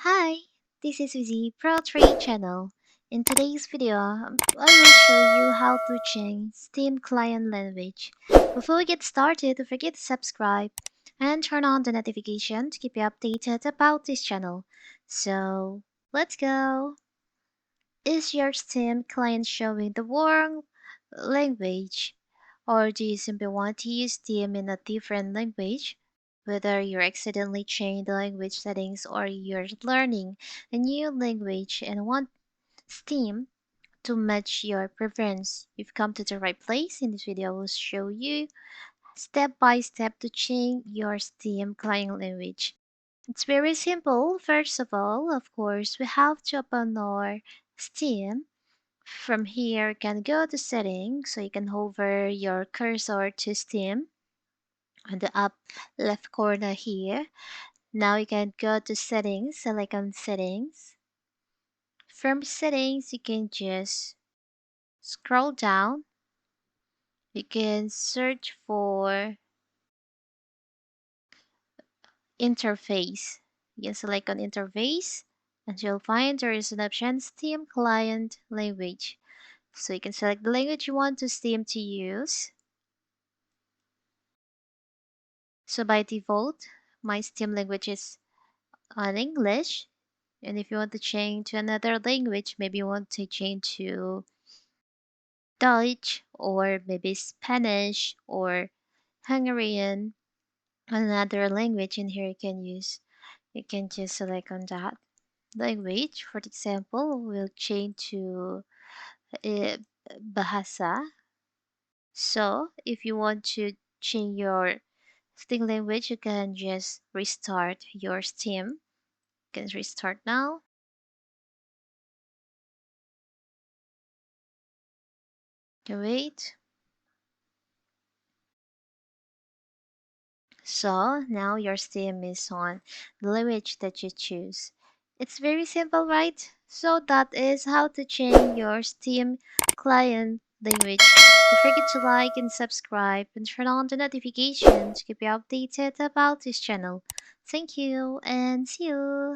Hi, this is Vizi Pro Trade channel. In today's video, I will show you how to change Steam client language. Before we get started, don't forget to subscribe and turn on the notification to keep you updated about this channel. So, let's go! Is your Steam client showing the wrong language? Or do you simply want to use Steam in a different language? Whether you're accidentally changing the language settings or you're learning a new language and want Steam to match your preference, you've come to the right place. In this video, I will show you step by step to change your Steam client language. It's very simple. First of all, of course, we have to open our Steam. From here, you can go to settings, so you can hover your cursor to Steam on the up left corner here. Now you can go to settings, select on settings. From settings, you can just scroll down. You can search for interface. You can select on interface and you'll find there is an option Steam client language. So you can select the language you want to Steam to use. So by default, my Steam language is on English. And if you want to change to another language, maybe you want to change to Dutch or maybe Spanish or Hungarian, another language in here you can use. You can just select on that language. For example, we'll change to uh, Bahasa. So if you want to change your Steam language, you can just restart your Steam. You can restart now. You wait. So now your Steam is on the language that you choose. It's very simple, right? So that is how to change your Steam client language. Don't forget to like and subscribe and turn on the notifications to keep you updated about this channel. Thank you and see you!